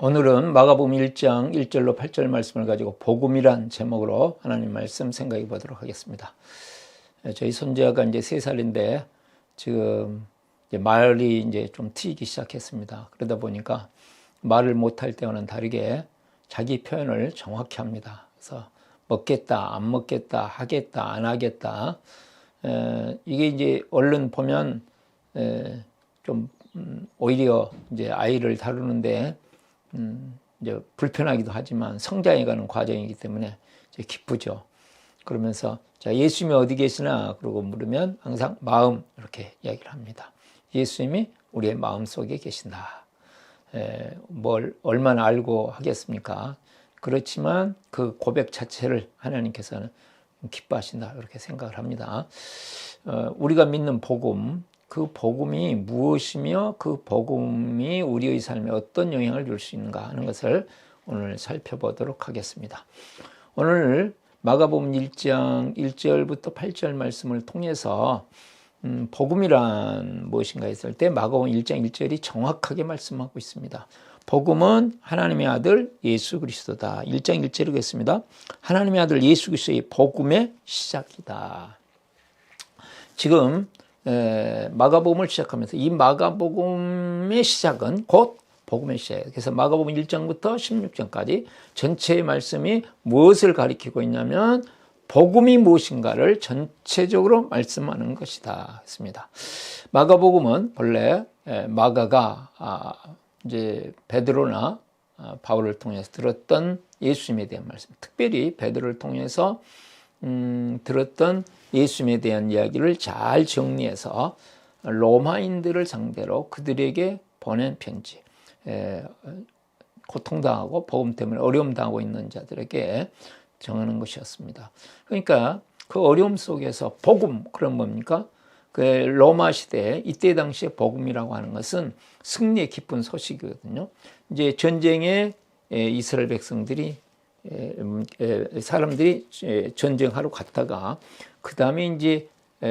오늘은 마가복음 1장 1절로 8절 말씀을 가지고 복음이란 제목으로 하나님 말씀 생각해 보도록 하겠습니다. 저희 손자가 이제 3살인데 지금 이제 말이 이제 좀 트이기 시작했습니다. 그러다 보니까 말을 못할 때와는 다르게 자기 표현을 정확히 합니다. 그래서 먹겠다, 안 먹겠다, 하겠다, 안 하겠다. 이게 이제 얼른 보면 좀 오히려 이제 아이를 다루는데 이제 불편하기도 하지만 성장해가는 과정이기 때문에 이제 기쁘죠. 그러면서 자, 예수님이 어디 계시나? 그러고 물으면 항상 마음 이렇게 이야기를 합니다. 예수님이 우리의 마음 속에 계신다. 뭘 얼마나 알고 하겠습니까? 그렇지만 그 고백 자체를 하나님께서는 기뻐하신다 이렇게 생각을 합니다. 우리가 믿는 복음, 그 복음이 무엇이며 그 복음이 우리의 삶에 어떤 영향을 줄 수 있는가 하는 것을 오늘 살펴보도록 하겠습니다. 오늘 마가복음 1장 1절부터 8절 말씀을 통해서 복음이란 무엇인가 했을 때 마가복음 1장 1절이 정확하게 말씀하고 있습니다. 복음은 하나님의 아들 예수 그리스도다. 1장 1절이고 있습니다. 하나님의 아들 예수 그리스도의 복음의 시작이다. 지금 마가복음을 시작하면서 이 마가복음의 시작은 곧 복음의 시작이에요. 그래서 마가복음 1장부터 16장까지 전체의 말씀이 무엇을 가리키고 있냐면 복음이 무엇인가를 전체적으로 말씀하는 것이다 했습니다. 마가복음은 본래 마가가 이제 베드로나 바울을 통해서 들었던 예수님에 대한 말씀, 특별히 베드로를 통해서 들었던 예수님에 대한 이야기를 잘 정리해서 로마인들을 상대로 그들에게 보낸 편지, 고통당하고 복음 때문에 어려움 당하고 있는 자들에게 정하는 것이었습니다. 그러니까 그 어려움 속에서 복음, 그런 뭡니까? 그 로마 시대, 이때 당시에 복음이라고 하는 것은 승리의 기쁜 소식이거든요. 이제 전쟁에 이스라엘 백성들이 사람들이 전쟁하러 갔다가 그 다음에 이제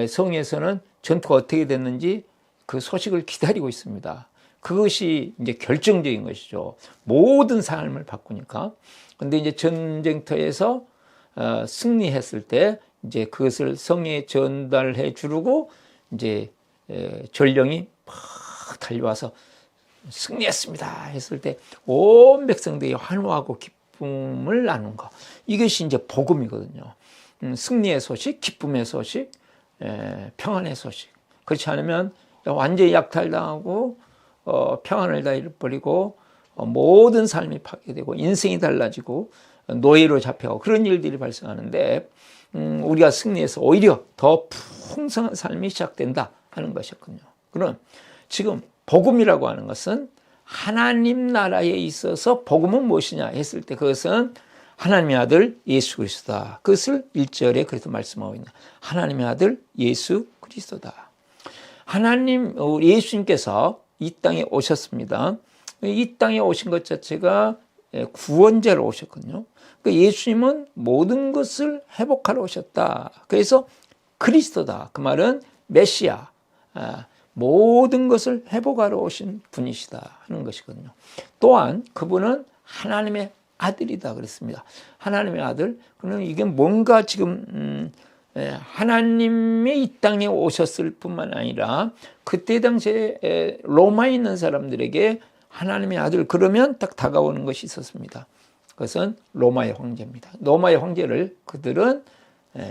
성에서는 전투가 어떻게 됐는지 그 소식을 기다리고 있습니다. 그것이 이제 결정적인 것이죠. 모든 삶을 바꾸니까. 근데 이제 전쟁터에서 승리했을 때 이제 그것을 성에 전달해 주고 이제 전령이 막 달려와서 승리했습니다 했을 때 온 백성들이 환호하고 기쁨을 나눈 거. 이것이 이제 복음이거든요. 승리의 소식, 기쁨의 소식, 평안의 소식. 그렇지 않으면 완전히 약탈당하고 평안을 다 잃어버리고 모든 삶이 파괴되고 인생이 달라지고 노예로 잡혀가고 그런 일들이 발생하는데 우리가 승리해서 오히려 더 풍성한 삶이 시작된다 하는 것이었군요. 그럼 지금 복음이라고 하는 것은 하나님 나라에 있어서 복음은 무엇이냐 했을 때 그것은 하나님의 아들 예수 그리스도다. 그것을 1절에 그래서 말씀하고 있는 하나님의 아들 예수 그리스도다. 하나님, 예수님께서 이 땅에 오셨습니다. 이 땅에 오신 것 자체가 구원자로 오셨거든요. 예수님은 모든 것을 회복하러 오셨다. 그래서 그리스도다. 그 말은 메시아, 모든 것을 회복하러 오신 분이시다 하는 것이거든요. 또한 그분은 하나님의 아들이다 그랬습니다. 하나님의 아들. 그러면 이게 뭔가 지금 하나님이 이 땅에 오셨을 뿐만 아니라 그때 당시에 로마에 있는 사람들에게 하나님의 아들 그러면 딱 다가오는 것이 있었습니다. 그것은 로마의 황제입니다. 로마의 황제를 그들은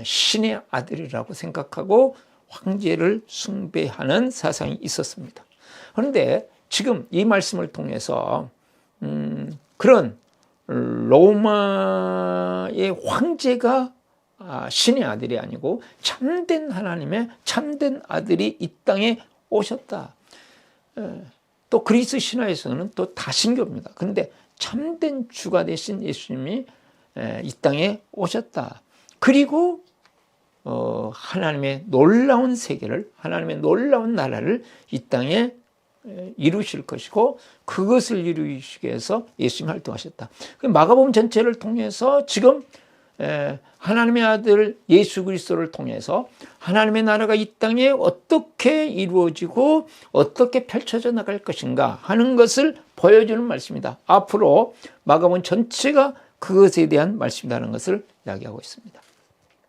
신의 아들이라고 생각하고 황제를 숭배하는 사상이 있었습니다. 그런데 지금 이 말씀을 통해서 그런 로마의 황제가 신의 아들이 아니고 참된 하나님의 참된 아들이 이 땅에 오셨다. 또 그리스 신화에서는 또 다신교입니다. 그런데 참된 주가 되신 예수님이 이 땅에 오셨다. 그리고 하나님의 놀라운 세계를, 하나님의 놀라운 나라를 이 땅에 이루실 것이고 그것을 이루시기 위해서 예수님이 활동하셨다. 마가복음 전체를 통해서 지금 하나님의 아들 예수 그리스도를 통해서 하나님의 나라가 이 땅에 어떻게 이루어지고 어떻게 펼쳐져 나갈 것인가 하는 것을 보여주는 말씀입니다. 앞으로 마가복음 전체가 그것에 대한 말씀이라는 것을 이야기하고 있습니다.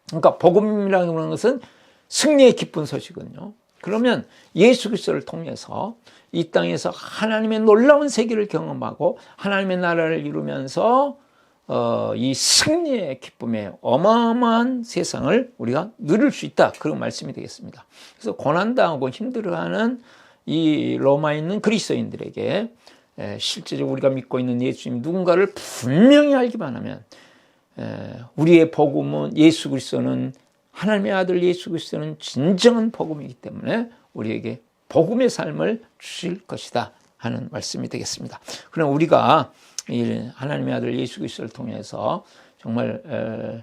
그러니까 복음이라는 것은 승리의 기쁜 소식은요. 그러면 예수 그리스도를 통해서 이 땅에서 하나님의 놀라운 세계를 경험하고 하나님의 나라를 이루면서 이 승리의 기쁨의 어마어마한 세상을 우리가 누릴 수 있다. 그런 말씀이 되겠습니다. 그래서 고난당하고 힘들어하는 이 로마에 있는 그리스도인들에게 실제적으로 우리가 믿고 있는 예수님이 누군가를 분명히 알기만 하면 우리의 복음은 예수 그리스도는 하나님의 아들 예수 그리스도는 진정한 복음이기 때문에 우리에게 복음의 삶을 주실 것이다 하는 말씀이 되겠습니다. 그럼 우리가 하나님의 아들 예수 그리스도를 통해서 정말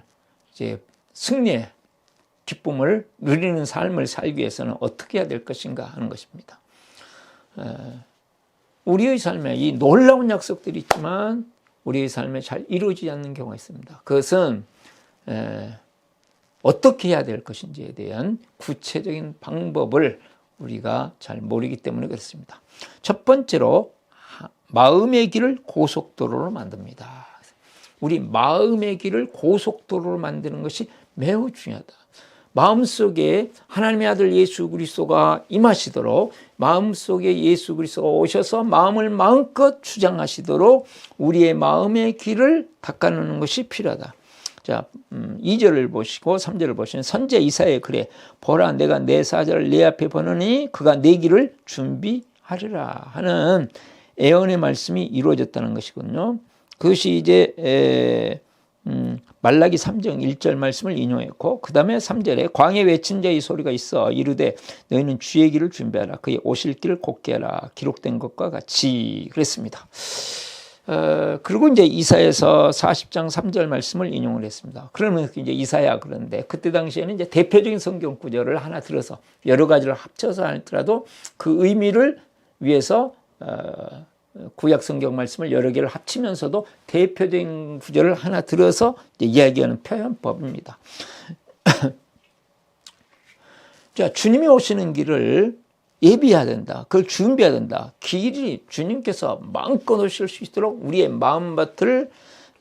이제 승리의 기쁨을 누리는 삶을 살기 위해서는 어떻게 해야 될 것인가 하는 것입니다. 우리의 삶에 이 놀라운 약속들이 있지만 우리의 삶에 잘 이루어지지 않는 경우가 있습니다. 그것은 어떻게 해야 될 것인지에 대한 구체적인 방법을 우리가 잘 모르기 때문에 그렇습니다. 첫 번째로 마음의 길을 고속도로로 만듭니다. 우리 마음의 길을 고속도로로 만드는 것이 매우 중요하다. 마음속에 하나님의 아들 예수 그리스도가 임하시도록 마음속에 예수 그리스도가 오셔서 마음을 마음껏 주장하시도록 우리의 마음의 길을 닦아놓는 것이 필요하다. 자, 2절을 보시고 3절을 보시면 선지자 이사야의 글에 보라 내가 내 사자를 내 앞에 보내니 그가 내 길을 준비하리라 하는 예언의 말씀이 이루어졌다는 것이거든요. 그것이 이제 말라기 3장 1절 말씀을 인용했고 그 다음에 3절에 광야에 외친 자의 소리가 있어 이르되 너희는 주의 길을 준비하라 그의 오실 길을 곧게 하라 기록된 것과 같이 그랬습니다. 그리고 이제 이사야서 40장 3절 말씀을 인용을 했습니다. 그러면 이제 이사야 그런데 그때 당시에는 이제 대표적인 성경 구절을 하나 들어서 여러 가지를 합쳐서 하더라도 그 의미를 위해서 구약 성경 말씀을 여러 개를 합치면서도 대표적인 구절을 하나 들어서 이야기하는 표현법입니다. 자, 주님이 오시는 길을 예비해야 된다. 그걸 준비해야 된다. 길이 주님께서 마음껏 오실 수 있도록 우리의 마음밭을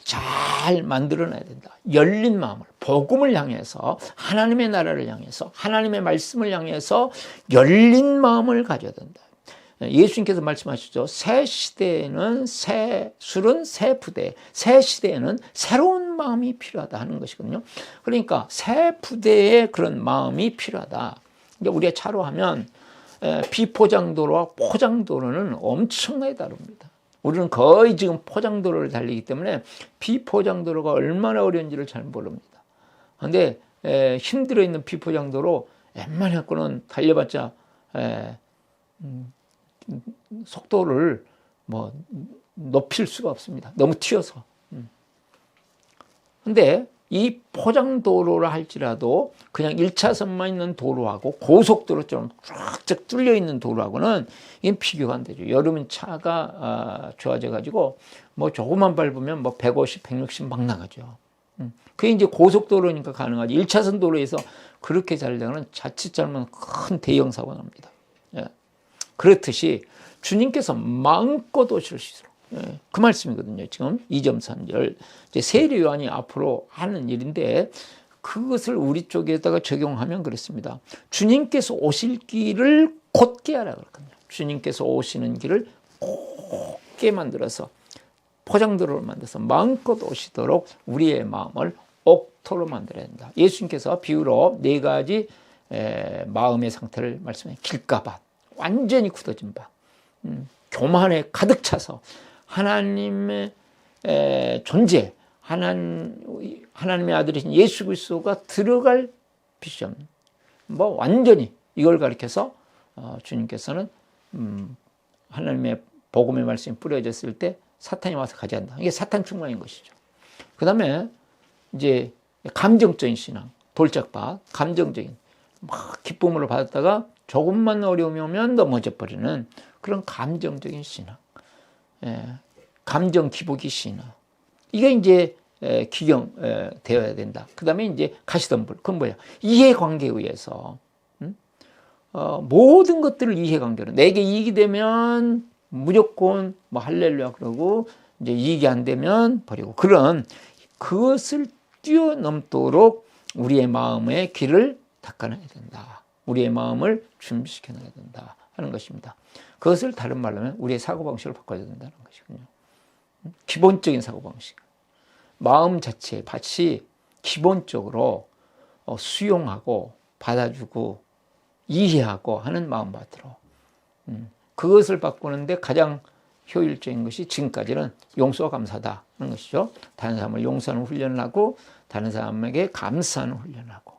잘 만들어놔야 된다. 열린 마음을, 복음을 향해서 하나님의 나라를 향해서 하나님의 말씀을 향해서 열린 마음을 가져야 된다. 예수님께서 말씀하시죠. 새 시대에는 새 술은 새 부대, 새 시대에는 새로운 마음이 필요하다 하는 것이거든요. 그러니까 새 부대의 그런 마음이 필요하다. 우리가 차로 하면 비포장도로와 포장도로는 엄청나게 다릅니다. 우리는 거의 지금 포장도로를 달리기 때문에 비포장도로가 얼마나 어려운지를 잘 모릅니다. 그런데 힘들어 있는 비포장도로 웬만하고는 달려봤자 속도를 뭐 높일 수가 없습니다. 너무 튀어서. 근데 이 포장도로라 할지라도 그냥 1차선만 있는 도로하고 고속도로처럼 쫙쫙 뚫려 있는 도로하고는 이게 비교가 안 되죠. 여름은 차가 좋아져 가지고 뭐 조금만 밟으면 뭐 150, 160 막 나가죠. 그게 이제 고속도로니까 가능하지. 1차선 도로에서 그렇게 잘 되면 자칫 잘못하면 큰 대형 사고가 납니다. 예. 그렇듯이 주님께서 마음껏 오실 수 있도록 그 말씀이거든요. 지금 2점 3절 이제 세례 요한이 앞으로 하는 일인데 그것을 우리 쪽에다가 적용하면 그렇습니다. 주님께서 오실 길을 곧게 하라 그랬거든요. 주님께서 오시는 길을 곧게 만들어서 포장도로를 만들어서 마음껏 오시도록 우리의 마음을 옥토로 만들어야 된다. 예수님께서 비유로 4가지 마음의 상태를 말씀해 길가밭, 완전히 굳어진 밭, 교만에 가득 차서 하나님의 존재, 하나님의 아들이신 예수 그리스도가 들어갈 비전, 뭐 완전히 이걸 가리켜서 주님께서는 하나님의 복음의 말씀이 뿌려졌을 때 사탄이 와서 가져간다. 이게 사탄 충만인 것이죠. 그 다음에 이제 감정적인 신앙, 돌짝밭, 감정적인 막 기쁨으로 받았다가 조금만 어려움이 오면 넘어져 버리는 그런 감정적인 신앙, 감정 기복이 신앙. 이게 이제 기경 되어야 된다. 그 다음에 이제 가시덤불. 그건 뭐야? 이해관계에 의해서 모든 것들을 이해관계로 내게 이익이 되면 무조건 뭐 할렐루야 그러고 이제 이익이 안 되면 버리고 그런 그것을 뛰어넘도록 우리의 마음의 길을 닦아내야 된다. 우리의 마음을 준비시켜 놔야 된다 하는 것입니다. 그것을 다른 말로 하면 우리의 사고방식을 바꿔야 된다는 것이군요. 기본적인 사고방식. 마음 자체의 밭이 기본적으로 수용하고 받아주고 이해하고 하는 마음밭으로 그것을 바꾸는데 가장 효율적인 것이 지금까지는 용서와 감사다 하는 것이죠. 다른 사람을 용서하는 훈련을 하고 다른 사람에게 감사하는 훈련을 하고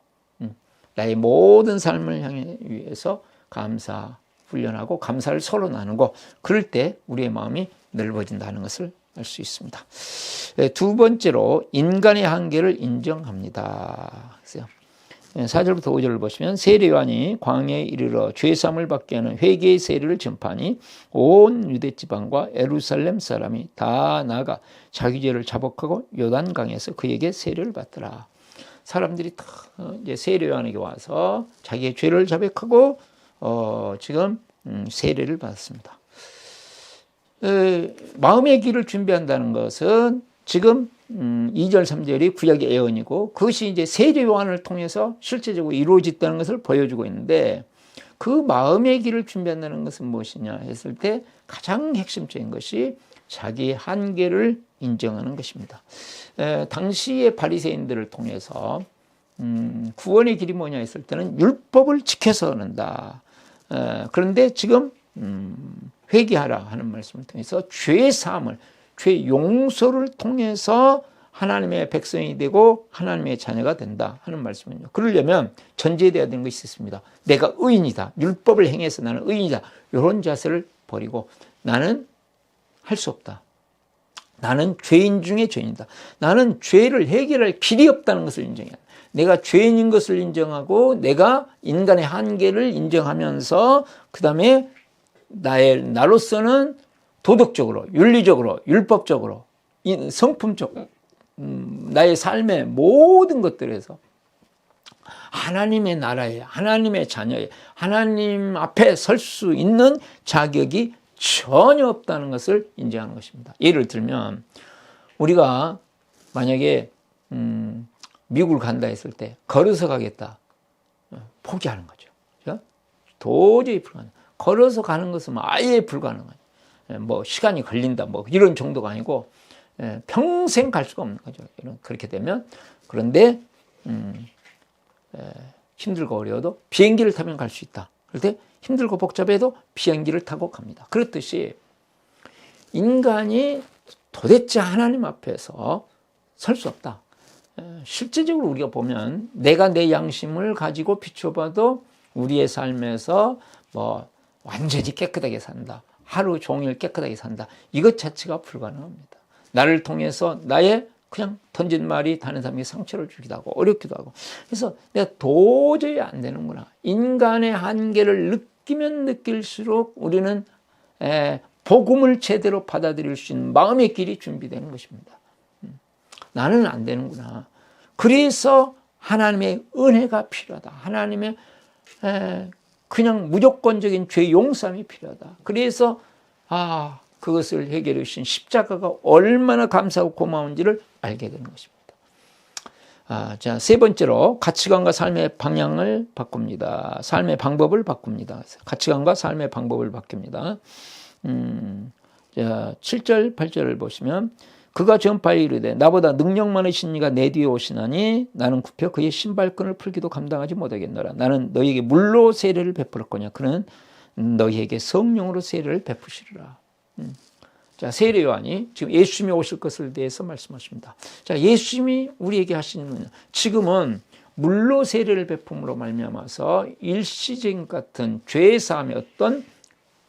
나의 모든 삶을 향해 위해서 감사 훈련하고 감사를 서로 나누고 그럴 때 우리의 마음이 넓어진다는 것을 알 수 있습니다. 두 번째로 인간의 한계를 인정합니다. 4절부터 5절을 보시면 세례요한이 광야에 이르러 죄사함을 받게 하는 회개의 세례를 전파하니 온 유대 지방과 예루살렘 사람이 다 나아가 자기 죄를 자복하고 요단강에서 그에게 세례를 받더라. 사람들이 다 이제 세례요한에게 와서 자기의 죄를 자백하고 지금 세례를 받았습니다. 마음의 길을 준비한다는 것은 지금 2절 3절이 구약의 예언이고 그것이 이제 세례 요한을 통해서 실제적으로 이루어졌다는 것을 보여주고 있는데 그 마음의 길을 준비한다는 것은 무엇이냐 했을 때 가장 핵심적인 것이 자기의 한계를 인정하는 것입니다. 당시의 바리새인들을 통해서 구원의 길이 뭐냐 했을 때는 율법을 지켜서 얻는다. 그런데 지금 회개하라 하는 말씀을 통해서 죄 사함을 죄 용서를 통해서 하나님의 백성이 되고 하나님의 자녀가 된다 하는 말씀은요. 그러려면 전제되어야 되는 것이 있습니다. 내가 의인이다. 율법을 행해서 나는 의인이다. 이런 자세를 버리고 나는 할 수 없다. 나는 죄인 중에 죄인이다. 나는 죄를 해결할 길이 없다는 것을 인정해야 한다. 내가 죄인인 것을 인정하고 내가 인간의 한계를 인정하면서 그 다음에 나로서는 도덕적으로, 윤리적으로, 율법적으로, 성품적으로 나의 삶의 모든 것들에서 하나님의 나라에, 하나님의 자녀에, 하나님 앞에 설 수 있는 자격이 전혀 없다는 것을 인정하는 것입니다. 예를 들면 우리가 만약에 미국을 간다 했을 때 걸어서 가겠다. 포기하는 거죠. 그렇죠? 도저히 불가능. 걸어서 가는 것은 아예 불가능하죠. 뭐 시간이 걸린다 뭐 이런 정도가 아니고 평생 갈 수가 없는 거죠. 그렇게 되면 그런데 힘들고 어려워도 비행기를 타면 갈 수 있다. 그럴 때 힘들고 복잡해도 비행기를 타고 갑니다. 그렇듯이 인간이 도대체 하나님 앞에서 설 수 없다. 실제적으로 우리가 보면 내가 내 양심을 가지고 비춰봐도 우리의 삶에서 뭐 완전히 깨끗하게 산다. 하루 종일 깨끗하게 산다. 이것 자체가 불가능합니다. 나를 통해서 나의 그냥 던진 말이 다른 사람에게 상처를 주기도 하고 어렵기도 하고 그래서 내가 도저히 안 되는구나. 인간의 한계를 느끼면 느낄수록 우리는 복음을 제대로 받아들일 수 있는 마음의 길이 준비되는 것입니다. 나는 안 되는구나. 그래서 하나님의 은혜가 필요하다. 하나님의 그냥 무조건적인 죄 용서함이 필요하다. 그래서 그것을 해결해 주신 십자가가 얼마나 감사하고 고마운지를 알게 되는 것입니다. 자, 세 번째로 가치관과 삶의 방향을 바꿉니다. 삶의 방법을 바꿉니다. 가치관과 삶의 방법을 바뀝니다. 자, 7절, 8절을 보시면 그가 전파에 이르되 나보다 능력 많으신 이가 내 뒤에 오시나니 나는 굽혀 그의 신발끈을 풀기도 감당하지 못하겠노라. 나는 너희에게 물로 세례를 베풀었거냐. 그는 너희에게 성령으로 세례를 베푸시리라. 자, 세례 요한이 지금 예수님이 오실 것을 대해서 말씀하십니다. 자, 예수님이 우리에게 하시는 지금은 물로 세례를 베품으로 말미암아서 일시적인 같은 죄 사함의 어떤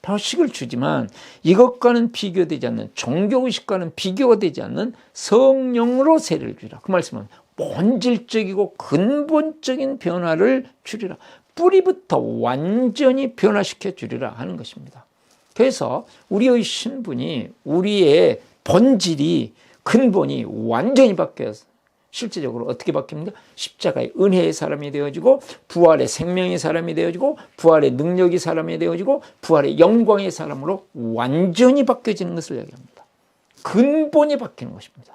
표식을 주지만 이것과는 비교되지 않는 종교의식과는 비교가 되지 않는 성령으로 세례를 주리라. 그 말씀은 본질적이고 근본적인 변화를 주리라. 뿌리부터 완전히 변화시켜 주리라 하는 것입니다. 그래서 우리의 신분이 우리의 본질이 근본이 완전히 바뀌어서 실제적으로 어떻게 바뀝니까? 십자가의 은혜의 사람이 되어지고 부활의 생명의 사람이 되어지고 부활의 능력의 사람이 되어지고 부활의 영광의 사람으로 완전히 바뀌어지는 것을 이야기합니다. 근본이 바뀌는 것입니다.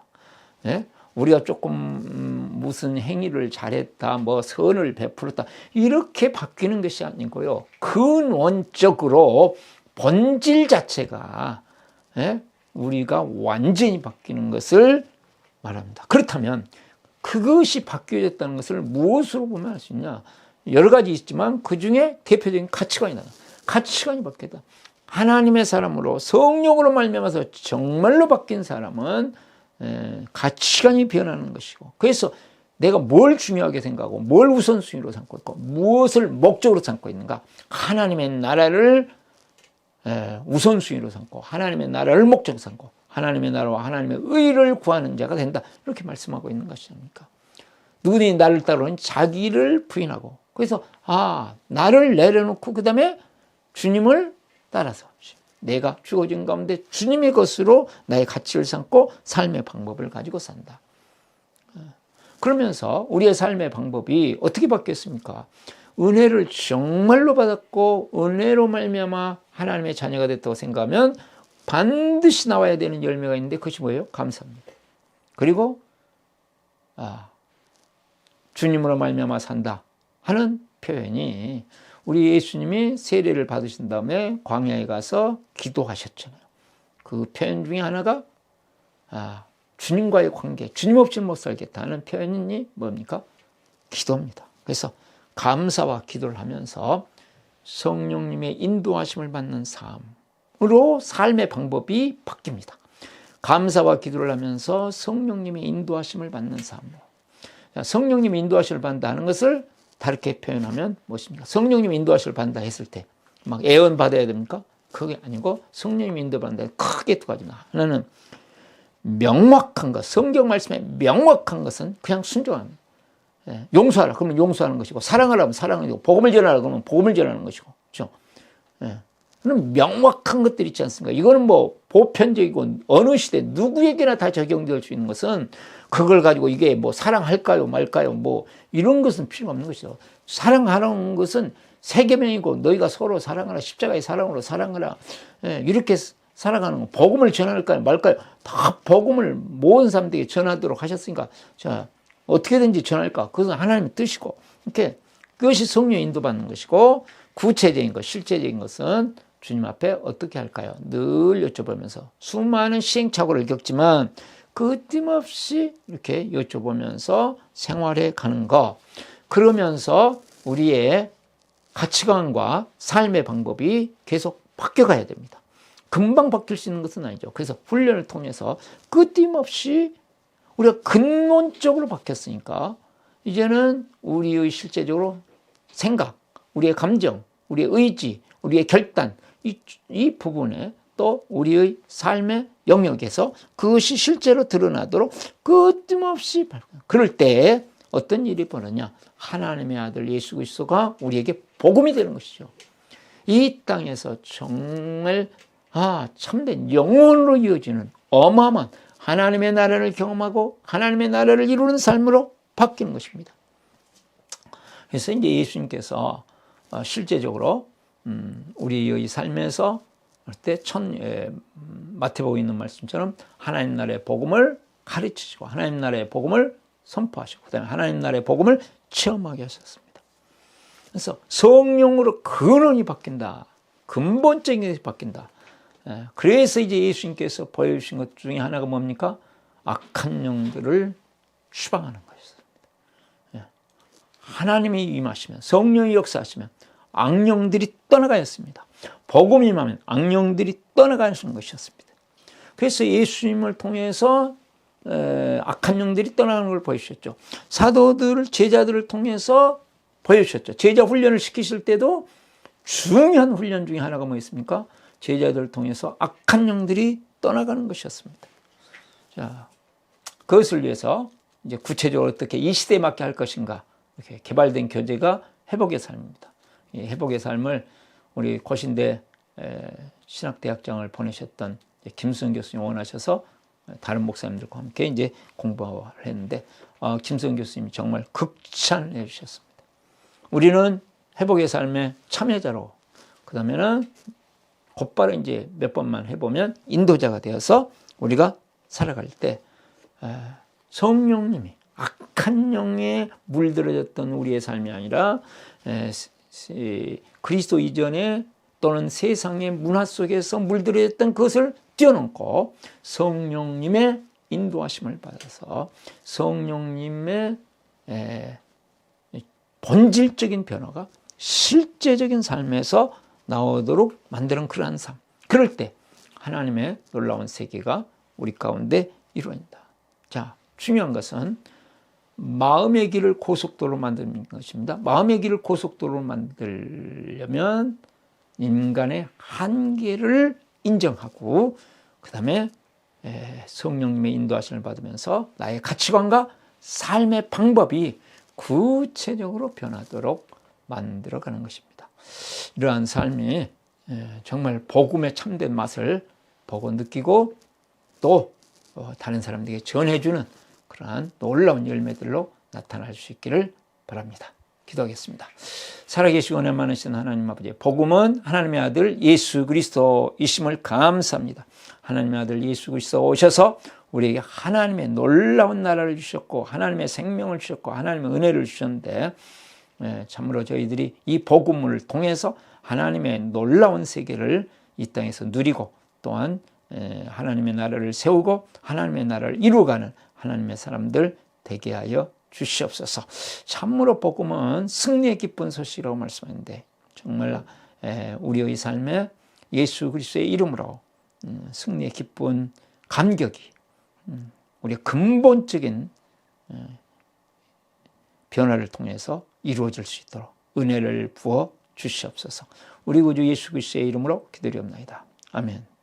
예? 우리가 조금 무슨 행위를 잘했다, 뭐 선을 베풀었다 이렇게 바뀌는 것이 아니고요. 근원적으로 본질 자체가 우리가 완전히 바뀌는 것을 말합니다. 그렇다면 그것이 바뀌어졌다는 것을 무엇으로 보면 알 수 있냐? 여러 가지 있지만 그 중에 대표적인 가치관이다. 가치관이 바뀌었다. 하나님의 사람으로 성령으로 말미암아서 정말로 바뀐 사람은 가치관이 변하는 것이고, 그래서 내가 뭘 중요하게 생각하고 뭘 우선순위로 삼고 있고 무엇을 목적으로 삼고 있는가? 하나님의 나라를 우선순위로 삼고 하나님의 나라를 목적으로 삼고 하나님의 나라와 하나님의 의를 구하는 자가 된다. 이렇게 말씀하고 있는 것이 아닙니까? 누구든지 나를 따르는 자기를 부인하고, 그래서 나를 내려놓고 그 다음에 주님을 따라서 내가 주어진 가운데 주님의 것으로 나의 가치를 삼고 삶의 방법을 가지고 산다. 그러면서 우리의 삶의 방법이 어떻게 바뀌었습니까? 은혜를 정말로 받았고 은혜로 말미암아 하나님의 자녀가 됐다고 생각하면 반드시 나와야 되는 열매가 있는데 그것이 뭐예요? 감사입니다. 그리고 주님으로 말미암아 산다 하는 표현이, 우리 예수님이 세례를 받으신 다음에 광야에 가서 기도하셨잖아요. 그 표현 중에 하나가 주님과의 관계, 주님 없이는 못 살겠다 하는 표현이 뭡니까? 기도입니다. 그래서 감사와 기도를 하면서 성령님의 인도하심을 받는 삶으로 삶의 방법이 바뀝니다. 감사와 기도를 하면서 성령님의 인도하심을 받는 삶으로. 성령님의 인도하심을 받는다는 것을 다르게 표현하면 무엇입니까? 성령님의 인도하심을 받는다 했을 때 막 애원 받아야 됩니까? 그게 아니고 성령님의 인도받는다 크게 두 가지다. 하나는 명확한 것, 성경 말씀에 명확한 것은 그냥 순종합니다. 용서하라 그러면 용서하는 것이고, 사랑하라면 사랑하는 것이고, 복음을 전하라 그러면 복음을 전하는 것이고, 그렇죠? 그럼 명확한 것들이 있지 않습니까? 이거는 뭐 보편적이고 어느 시대 누구에게나 다 적용될 수 있는 것은, 그걸 가지고 이게 뭐 사랑할까요 말까요 뭐 이런 것은 필요가 없는 것이죠. 사랑하는 것은 세계명이고 너희가 서로 사랑하라, 십자가의 사랑으로 사랑하라, 이렇게 살아가는 거. 복음을 전할까요 말까요? 다 복음을 모든 사람들에게 전하도록 하셨으니까 자 어떻게든지 전할까? 그것은 하나님의 뜻이고, 이렇게 그것이 성령의 인도받는 것이고, 구체적인 것, 실제적인 것은 주님 앞에 어떻게 할까요? 늘 여쭤보면서 수많은 시행착오를 겪지만 끊임없이 이렇게 여쭤보면서 생활해 가는 거. 그러면서 우리의 가치관과 삶의 방법이 계속 바뀌어가야 됩니다. 금방 바뀔 수 있는 것은 아니죠. 그래서 훈련을 통해서 끊임없이 우리가 근본적으로 바뀌었으니까 이제는 우리의 실제적으로 생각, 우리의 감정, 우리의 의지, 우리의 결단, 이 부분에 또 우리의 삶의 영역에서 그것이 실제로 드러나도록 끊임없이 그럴 때 어떤 일이 벌어지냐? 하나님의 아들 예수 그리스도가 우리에게 복음이 되는 것이죠. 이 땅에서 정말 참된 영원으로 이어지는 어마어마한 하나님의 나라를 경험하고 하나님의 나라를 이루는 삶으로 바뀌는 것입니다. 그래서 이제 예수님께서 실제적으로 우리의 삶에서 그때 마태복음에 있는 말씀처럼 하나님 나라의 복음을 가르치시고 하나님 나라의 복음을 선포하시고 그다음에 하나님 나라의 복음을 체험하게 하셨습니다. 그래서 성령으로 근원이 바뀐다. 근본적인 것이 바뀐다. 그래서 이제 예수님께서 보여주신 것 중에 하나가 뭡니까? 악한 영들을 추방하는 것이었습니다. 하나님이 임하시면, 성령이 역사하시면 악령들이 떠나가였습니다. 복음이 임하면 악령들이 떠나가는 것이었습니다. 그래서 예수님을 통해서 악한 영들이 떠나가는 걸 보여주셨죠. 사도들, 제자들을 통해서 보여주셨죠. 제자 훈련을 시키실 때도 중요한 훈련 중에 하나가 뭐였습니까? 제자들을 통해서 악한 영들이 떠나가는 것이었습니다. 자, 그것을 위해서 이제 구체적으로 어떻게 이 시대에 맞게 할 것인가, 이렇게 개발된 교재가 회복의 삶입니다. 이 회복의 삶을 우리 고신대 신학대학장을 보내셨던 김수영 교수님 원하셔서 다른 목사님들과 함께 이제 공부를 했는데 김성 교수님이 정말 극찬을 해주셨습니다. 우리는 회복의 삶의 참여자로, 그 다음에는 곧바로 이제 몇 번만 해보면 인도자가 되어서 우리가 살아갈 때 성령님이 악한 영에 물들어졌던 우리의 삶이 아니라 그리스도 이전에 또는 세상의 문화 속에서 물들어졌던 그것을 뛰어넘고 성령님의 인도하심을 받아서 성령님의 본질적인 변화가 실제적인 삶에서 나오도록 만드는 그러한 삶. 그럴 때 하나님의 놀라운 세계가 우리 가운데 이루어진다. 자, 중요한 것은 마음의 길을 고속도로 만드는 것입니다. 마음의 길을 고속도로 만들려면 인간의 한계를 인정하고 그 다음에 성령님의 인도하심을 받으면서 나의 가치관과 삶의 방법이 구체적으로 변하도록 만들어가는 것입니다. 이러한 삶이 정말 복음의 참된 맛을 보고 느끼고 또 다른 사람들에게 전해주는 그러한 놀라운 열매들로 나타날 수 있기를 바랍니다. 기도하겠습니다. 살아계시고 은혜 많으신 하나님 아버지, 복음은 하나님의 아들 예수 그리스도이심을 감사합니다. 하나님의 아들 예수 그리스도 오셔서 우리에게 하나님의 놀라운 나라를 주셨고 하나님의 생명을 주셨고 하나님의 은혜를 주셨는데 참으로 저희들이 이 복음을 통해서 하나님의 놀라운 세계를 이 땅에서 누리고 또한 하나님의 나라를 세우고 하나님의 나라를 이루어가는 하나님의 사람들 되게 하여 주시옵소서. 참으로 복음은 승리의 기쁜 소식이라고 말씀하는데 정말 우리의 삶에 예수 그리스도의 이름으로 승리의 기쁜 감격이 우리의 근본적인 변화를 통해서 이루어질 수 있도록 은혜를 부어 주시옵소서. 우리 구주 예수 그리스도의 이름으로 기도드리옵나이다. 아멘.